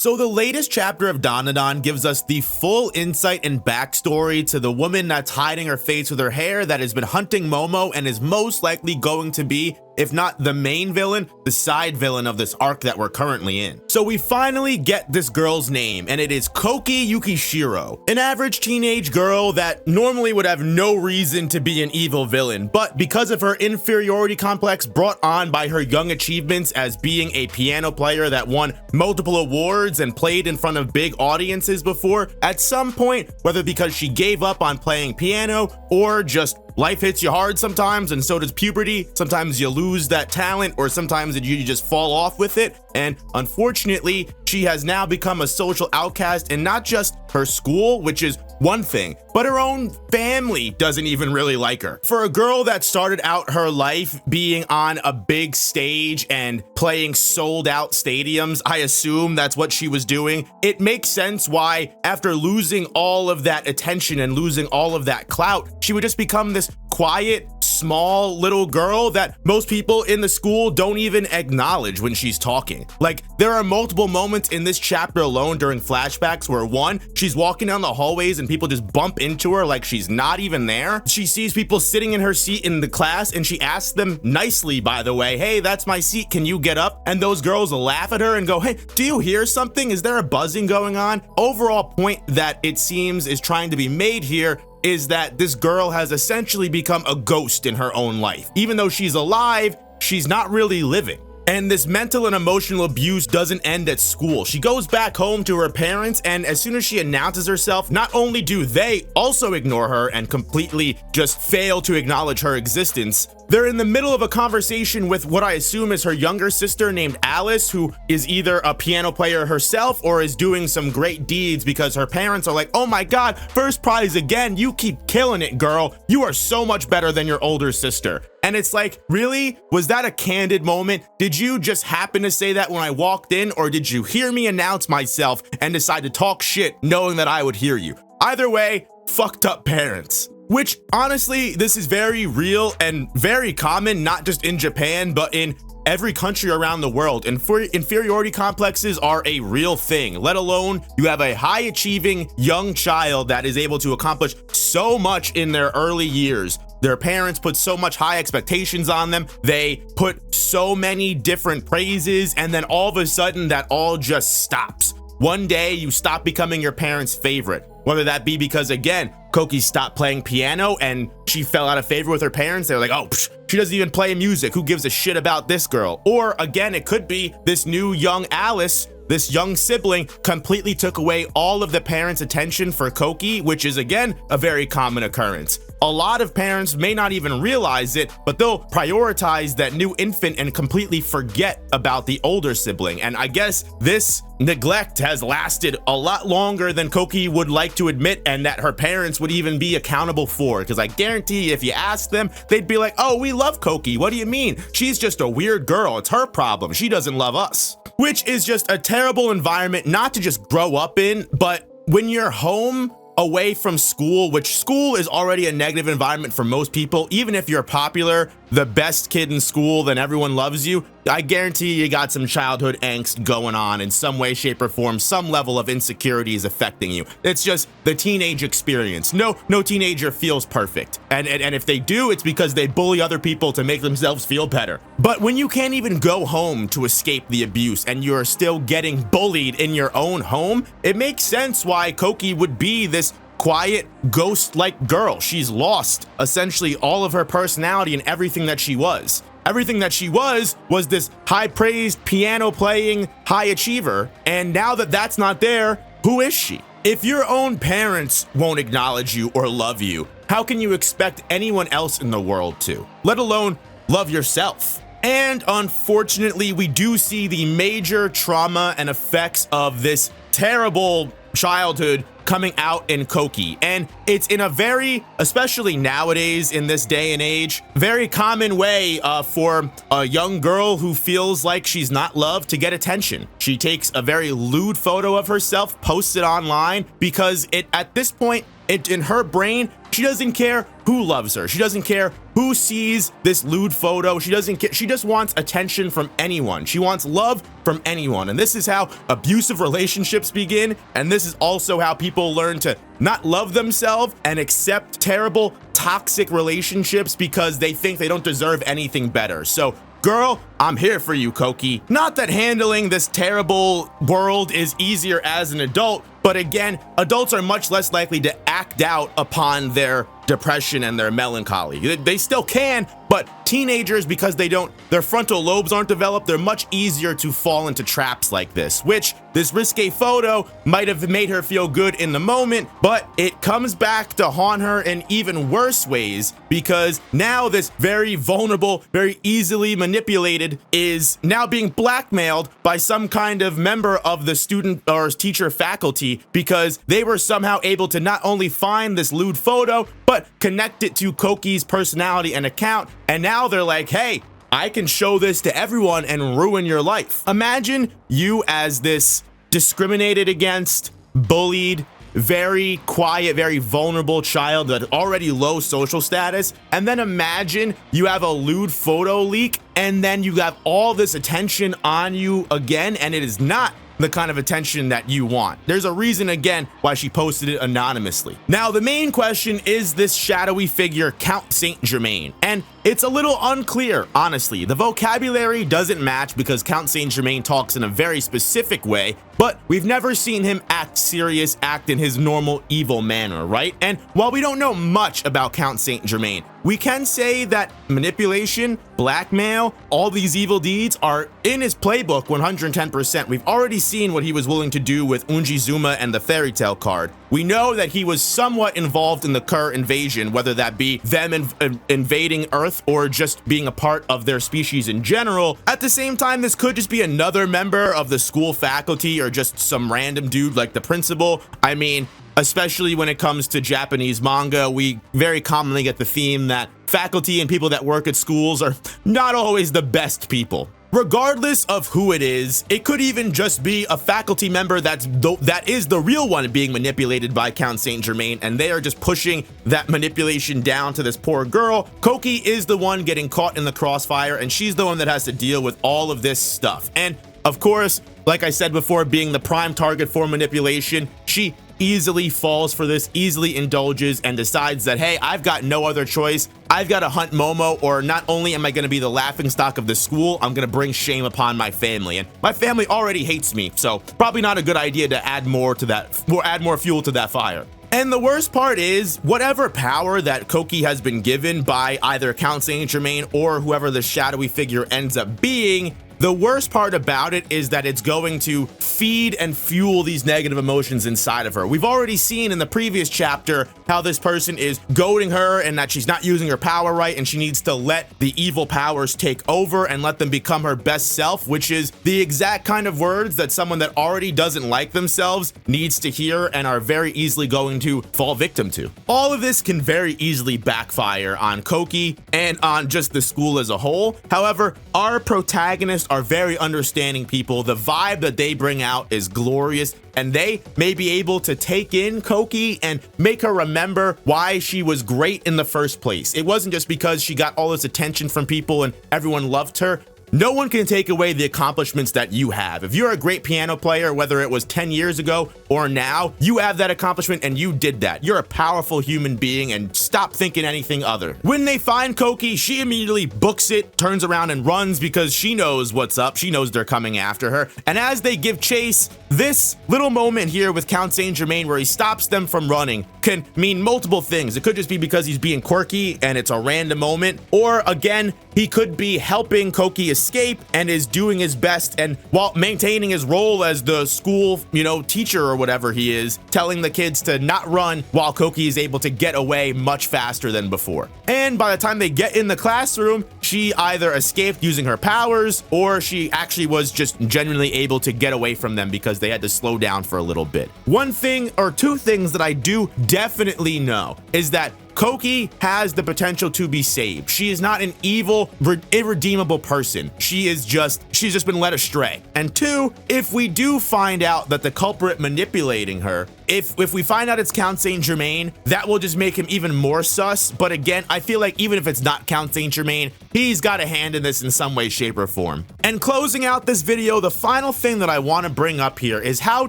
So the latest chapter of DanDaDan gives us the full insight and backstory to the woman that's hiding her face with her hair that has been hunting Momo and is most likely going to be, if not the main villain, the side villain of this arc that we're currently in. So we finally get this girl's name, and it is Ki Yukishiro, an average teenage girl that normally would have no reason to be an evil villain, but because of her inferiority complex brought on by her young achievements as being a piano player that won multiple awards and played in front of big audiences before, at some point, whether because she gave up on playing piano or just life hits you hard sometimes, and so does puberty. Sometimes you lose that talent, or sometimes you just fall off with it. And unfortunately, she has now become a social outcast in not just her school, which is one thing, but her own family doesn't even really like her. For a girl that started out her life being on a big stage and playing sold out stadiums, I assume that's what she was doing. It makes sense why, after losing all of that attention and losing all of that clout, she would just become this quiet, small little girl that most people in the school don't even acknowledge when she's talking. Like, there are multiple moments in this chapter alone during flashbacks where, one, she's walking down the hallways and people just bump into her like she's not even there. She sees people sitting in her seat in the class and she asks them nicely, by the way, "Hey, that's my seat, can you get up?" And those girls laugh at her and go, "Hey, do you hear something? Is there a buzzing going on?" Overall point that it seems is trying to be made here is that this girl has essentially become a ghost in her own life. Even though she's alive, she's not really living. And this mental and emotional abuse doesn't end at school. She goes back home to her parents, and as soon as she announces herself, not only do they also ignore her and completely just fail to acknowledge her existence, they're in the middle of a conversation with what I assume is her younger sister named Alice, who is either a piano player herself or is doing some great deeds because her parents are like, "Oh my God, first prize again, you keep killing it, girl. You are so much better than your older sister." And it's like, really? Was that a candid moment? Did you just happen to say that when I walked in, or did you hear me announce myself and decide to talk shit knowing that I would hear you? Either way, fucked up parents. Which, honestly, this is very real and very common, not just in Japan, but in every country around the world. And inferiority complexes are a real thing, let alone you have a high achieving young child that is able to accomplish so much in their early years. Their parents put so much high expectations on them. They put so many different praises, and then all of a sudden that all just stops. One day you stop becoming your parents' favorite, whether that be because, again, Koki stopped playing piano and she fell out of favor with her parents. They're like, "Oh, she doesn't even play music. Who gives a shit about this girl?" Or again, it could be this new young Alice, this young sibling, completely took away all of the parents' attention for Koki, which is, again, a very common occurrence. A lot of parents may not even realize it, but they'll prioritize that new infant and completely forget about the older sibling. And I guess this neglect has lasted a lot longer than Koki would like to admit, and that her parents would even be accountable for. Because I guarantee if you ask them, they'd be like, "Oh, we love Koki. What do you mean? She's just a weird girl. It's her problem. She doesn't love us." Which is just a terrible environment not to just grow up in, but when you're home away from school, which school is already a negative environment for most people, even if you're popular, the best kid in school, then everyone loves you, I guarantee you got some childhood angst going on in some way, shape, or form. Some level of insecurity is affecting you. It's just the teenage experience. No teenager feels perfect. And if they do, it's because they bully other people to make themselves feel better. But when you can't even go home to escape the abuse and you're still getting bullied in your own home, it makes sense why Koki would be this quiet, ghost-like girl. She's lost essentially all of her personality and everything that she was. Everything that she was this high-praised, piano-playing high achiever, and now that that's not there, who is she? If your own parents won't acknowledge you or love you, how can you expect anyone else in the world to? Let alone love yourself. And unfortunately, we do see the major trauma and effects of this terrible childhood coming out in Koki. And it's in a very, especially nowadays in this day and age, very common way for a young girl who feels like she's not loved to get attention. She takes a very lewd photo of herself, posts it online, because at this point, in her brain, she doesn't care who loves her. She doesn't care who sees this lewd photo. She doesn't care. She just wants attention from anyone. She wants love from anyone. And this is how abusive relationships begin. And this is also how people learn to not love themselves and accept terrible, toxic relationships because they think they don't deserve anything better. So, girl, I'm here for you, Koki. Not that handling this terrible world is easier as an adult, but again, adults are much less likely to act out upon their depression and their melancholy. They still can, but teenagers, because their frontal lobes aren't developed, they're much easier to fall into traps like this, which this risque photo might have made her feel good in the moment, but it comes back to haunt her in even worse ways, because now this very vulnerable, very easily manipulated is now being blackmailed by some kind of member of the student or teacher faculty, because they were somehow able to not only find this lewd photo, but connect it to Koki's personality and account. And now they're like, hey, I can show this to everyone and ruin your life. Imagine you as this discriminated against, bullied, very quiet, very vulnerable child that already low social status. And then imagine you have a lewd photo leak and then you have all this attention on you again, and it is not the kind of attention that you want. There's a reason, again, why she posted it anonymously. Now, the main question is this shadowy figure, Count Saint Germain, and it's a little unclear, honestly. The vocabulary doesn't match because Count Saint Germain talks in a very specific way, but we've never seen him act serious, act in his normal evil manner, right? And while we don't know much about Count Saint Germain, we can say that manipulation, blackmail, all these evil deeds are in his playbook 110%. We've already seen what he was willing to do with Unjizuma and the fairy tale card. We know that he was somewhat involved in the Kur invasion, whether that be them invading Earth or just being a part of their species in general. At the same time, this could just be another member of the school faculty or just some random dude like the principal. I mean, especially when it comes to Japanese manga, we very commonly get the theme that faculty and people that work at schools are not always the best people. Regardless of who it is, it could even just be a faculty member that is the real one being manipulated by Count Saint Germain, and they are just pushing that manipulation down to this poor girl. Koki is the one getting caught in the crossfire, and she's the one that has to deal with all of this stuff. And of course, like I said before, being the prime target for manipulation, she easily falls for this, easily indulges, and decides that, hey, I've got no other choice. I've got to hunt Momo, or not only am I going to be the laughingstock of the school, I'm going to bring shame upon my family. And my family already hates me, so probably not a good idea to add more to that, or add more fuel to that fire. And the worst part is, whatever power that Koki has been given by either Count Saint Germain or whoever the shadowy figure ends up being, the worst part about it is that it's going to feed and fuel these negative emotions inside of her. We've already seen in the previous chapter how this person is goading her and that she's not using her power right, and she needs to let the evil powers take over and let them become her best self, which is the exact kind of words that someone that already doesn't like themselves needs to hear and are very easily going to fall victim to. All of this can very easily backfire on Koki and on just the school as a whole. However, our protagonists are very understanding people. The vibe that they bring out is glorious, and they may be able to take in Koki and make her remember why she was great in the first place. It wasn't just because she got all this attention from people and everyone loved her. No one can take away the accomplishments that you have. If you're a great piano player, whether it was 10 years ago or now, you have that accomplishment and you did that. You're a powerful human being, and stop thinking anything other. When they find Koki, she immediately books it, turns around and runs because she knows what's up. She knows they're coming after her. And as they give chase, this little moment here with Count Saint Germain where he stops them from running can mean multiple things. It could just be because he's being quirky and it's a random moment, or again, he could be helping Koki escape and is doing his best, and while maintaining his role as the school, teacher or whatever he is, telling the kids to not run while Koki is able to get away much faster than before. And by the time they get in the classroom, she either escaped using her powers, or she actually was just genuinely able to get away from them because they had to slow down for a little bit. One thing or two things that I do definitely know is that Koki has the potential to be saved. She is not an evil, irredeemable person. She's just been led astray. And two, if we do find out that the culprit manipulating her if we find out it's Count Saint Germain, that will just make him even more sus. But again, I feel like even if it's not Count Saint Germain, he's got a hand in this in some way, shape, or form. And closing out this video, the final thing that I want to bring up here is how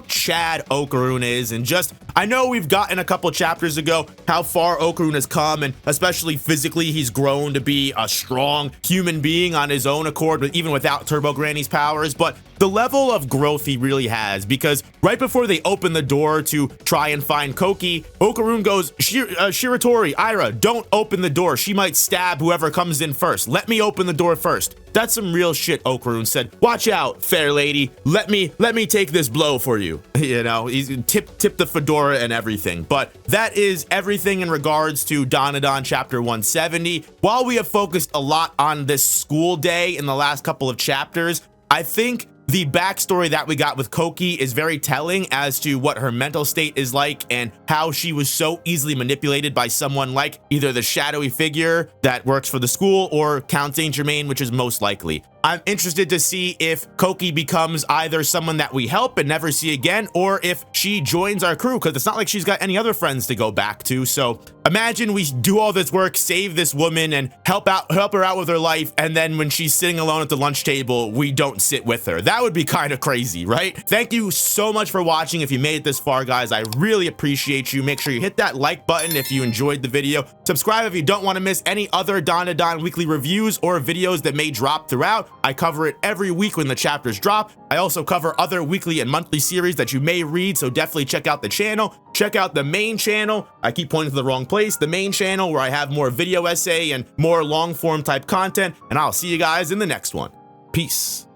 Chad Okaron is, and just, I know we've gotten a couple chapters ago how far Okaron has come, and especially physically, he's grown to be a strong human being on his own accord, even without Turbo Granny's powers. But the level of growth he really has, because right before they open the door to try and find Koki, Okaron goes, Shiratori, Ira, don't open the door. She might stab whoever comes in first. Let me open the door first. That's some real shit. Okaron said, watch out, fair lady. Let me take this blow for you. You know, he's tip the fedora and everything. But that is everything in regards to DanDaDan chapter 170. While we have focused a lot on this school day in the last couple of chapters, I think the backstory that we got with Koki is very telling as to what her mental state is like and how she was so easily manipulated by someone like either the shadowy figure that works for the school or Count Saint Germain, which is most likely. I'm interested to see if Koki becomes either someone that we help and never see again, or if she joins our crew, because it's not like she's got any other friends to go back to. So imagine we do all this work, save this woman, and help her out with her life, and then when she's sitting alone at the lunch table, we don't sit with her. That would be kind of crazy, right? Thank you so much for watching. If you made it this far, guys, I really appreciate you. Make sure you hit that like button if you enjoyed the video. Subscribe if you don't want to miss any other DanDaDan weekly reviews or videos that may drop throughout. I cover it every week when the chapters drop. I also cover other weekly and monthly series that you may read, so definitely check out the channel. Check out the main channel. I keep pointing to the wrong place. The main channel where I have more video essay and more long form type content, and I'll see you guys in the next one. Peace.